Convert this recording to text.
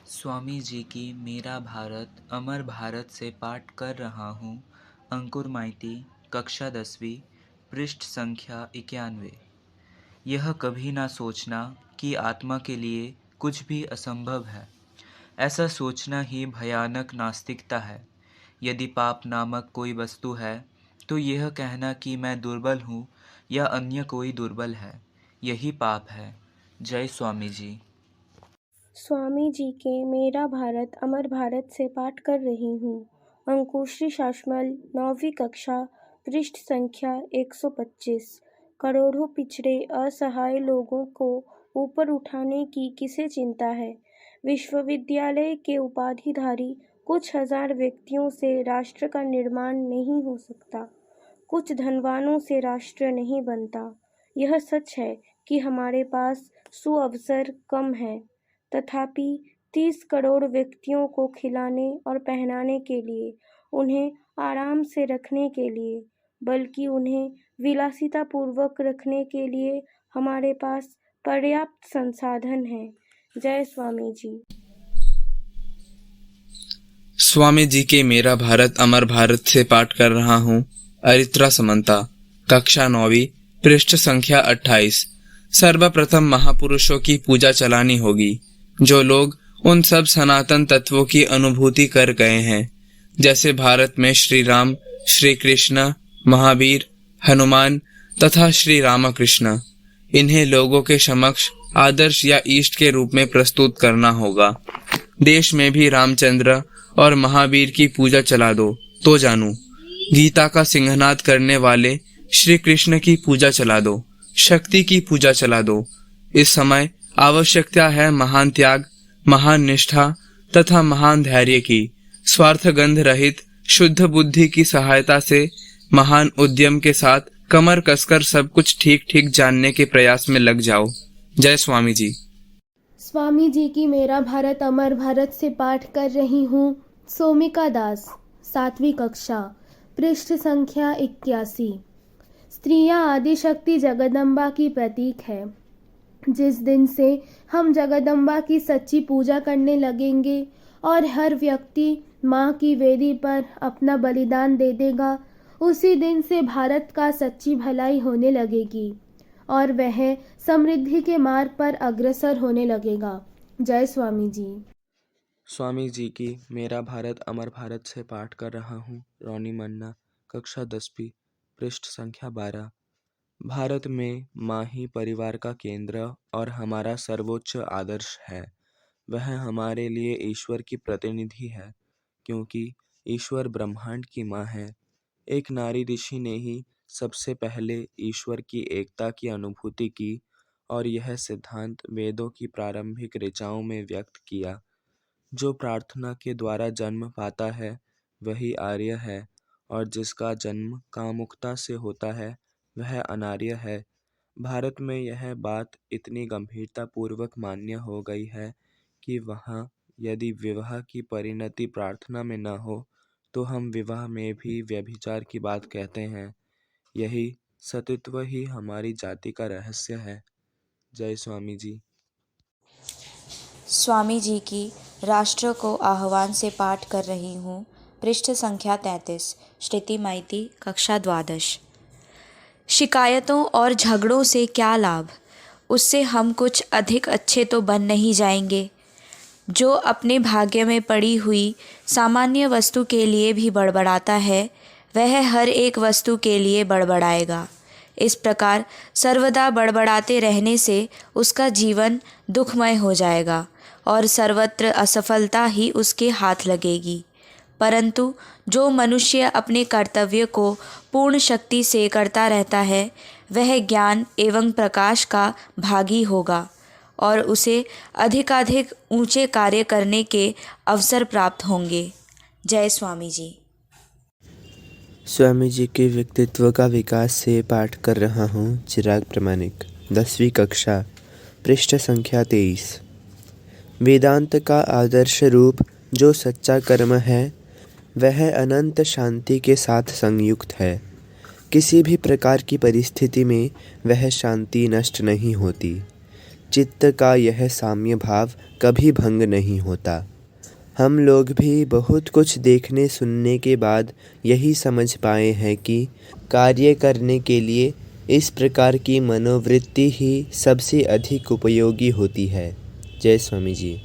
स्वामी जी की मेरा भारत अमर भारत से पाठ कर रहा हूँ। अंकुर माइती, कक्षा 10वीं, पृष्ठ संख्या 91। यह कभी ना सोचना कि आत्मा के लिए कुछ भी असंभव है। ऐसा सोचना ही भयानक नास्तिकता है। यदि पाप नामक कोई वस्तु है तो यह कहना कि मैं दुर्बल हूँ या अन्य कोई दुर्बल है, यही पाप है। जय स्वामी जी। स्वामी जी के मेरा भारत अमर भारत से पाठ कर रही हूँ। अंकुश्री शासमल, 9वीं कक्षा, पृष्ठ संख्या 125। करोड़ों पिछड़े असहाय लोगों को ऊपर उठाने की किसे चिंता है। विश्वविद्यालय के उपाधिधारी कुछ हजार व्यक्तियों से राष्ट्र का निर्माण नहीं हो सकता। कुछ धनवानों से राष्ट्र नहीं बनता। यह सच है कि हमारे पास सुअवसर कम है, तथापि 30 करोड़ व्यक्तियों को खिलाने और पहनाने के लिए, उन्हें आराम से रखने के लिए, बल्कि उन्हें विलासितापूर्वक रखने के लिए हमारे पास पर्याप्त संसाधन हैं। जय स्वामी जी। स्वामी जी के मेरा भारत अमर भारत से पाठ कर रहा हूँ। अरित्रा समंता, कक्षा 9वीं, पृष्ठ संख्या 28। सर्वप्रथम महापुरुषों की पूजा चलानी होगी, जो लोग उन सब सनातन तत्वों की अनुभूति कर गए हैं, जैसे भारत में श्री राम, श्री कृष्ण, महावीर, हनुमान तथा श्री रामकृष्ण। इन्हें लोगों के समक्ष आदर्श या इष्ट के रूप में प्रस्तुत करना होगा। देश में भी रामचंद्र और महावीर की पूजा चला दो तो जानू। गीता का सिंहनाद करने वाले श्री कृष्ण की पूजा चला दो, शक्ति की पूजा चला दो। इस समय आवश्यकता है महान त्याग, महान निष्ठा तथा महान धैर्य की। स्वार्थ गंध रहित शुद्ध बुद्धि की सहायता से महान उद्यम के साथ कमर कसकर सब कुछ ठीक ठीक जानने के प्रयास में लग जाओ। जय स्वामी जी। स्वामी जी की मेरा भारत अमर भारत से पाठ कर रही हूँ। सोमिका दास, 7वीं कक्षा, पृष्ठ संख्या 81। स्त्रियां आदिशक्ति जगदम्बा की प्रतीक है। जिस दिन से हम जगदम्बा की सच्ची पूजा करने लगेंगे और हर व्यक्ति माँ की वेदी पर अपना बलिदान दे देगा, उसी दिन से भारत का सच्ची भलाई होने लगेगी और वह समृद्धि के मार्ग पर अग्रसर होने लगेगा। जय स्वामी जी। स्वामी जी की मेरा भारत अमर भारत से पाठ कर रहा हूँ। रोनी मन्ना, कक्षा 10वीं, पृष्ठ संख्या 12। भारत में माँ ही परिवार का केंद्र और हमारा सर्वोच्च आदर्श है। वह हमारे लिए ईश्वर की प्रतिनिधि है, क्योंकि ईश्वर ब्रह्मांड की माँ है। एक नारी ऋषि ने ही सबसे पहले ईश्वर की एकता की अनुभूति की और यह सिद्धांत वेदों की प्रारंभिक ऋचाओं में व्यक्त किया। जो प्रार्थना के द्वारा जन्म पाता है वही आर्य है, और जिसका जन्म कामुकता से होता है वह अनार्य है। भारत में यह बात इतनी गंभीरता पूर्वक मान्य हो गई है कि वहाँ यदि विवाह की परिणति प्रार्थना में न हो तो हम विवाह में भी व्यभिचार की बात कहते हैं। यही सतीत्व ही हमारी जाति का रहस्य है। जय स्वामी जी। स्वामी जी की राष्ट्र को आह्वान से पाठ कर रही हूँ। पृष्ठ संख्या 33, श्रुति माइती, कक्षा 12। शिकायतों और झगड़ों से क्या लाभ? उससे हम कुछ अधिक अच्छे तो बन नहीं जाएंगे। जो अपने भाग्य में पड़ी हुई सामान्य वस्तु के लिए भी बड़बड़ाता है, वह हर एक वस्तु के लिए बड़बड़ाएगा। इस प्रकार सर्वदा बड़बड़ाते रहने से उसका जीवन दुखमय हो जाएगा और सर्वत्र असफलता ही उसके हाथ लगेगी। परंतु जो मनुष्य अपने कर्तव्य को पूर्ण शक्ति से करता रहता है, वह ज्ञान एवं प्रकाश का भागी होगा और उसे अधिकाधिक ऊंचे कार्य करने के अवसर प्राप्त होंगे। जय स्वामी जी। स्वामी जी के व्यक्तित्व का विकास से पाठ कर रहा हूँ। चिराग प्रमाणिक, 10वीं कक्षा, पृष्ठ संख्या 23। वेदांत का आदर्श रूप जो सच्चा कर्म है वह अनंत शांति के साथ संयुक्त है। किसी भी प्रकार की परिस्थिति में वह शांति नष्ट नहीं होती। चित्त का यह साम्य भाव कभी भंग नहीं होता। हम लोग भी बहुत कुछ देखने सुनने के बाद यही समझ पाए हैं कि कार्य करने के लिए इस प्रकार की मनोवृत्ति ही सबसे अधिक उपयोगी होती है। जय स्वामी जी।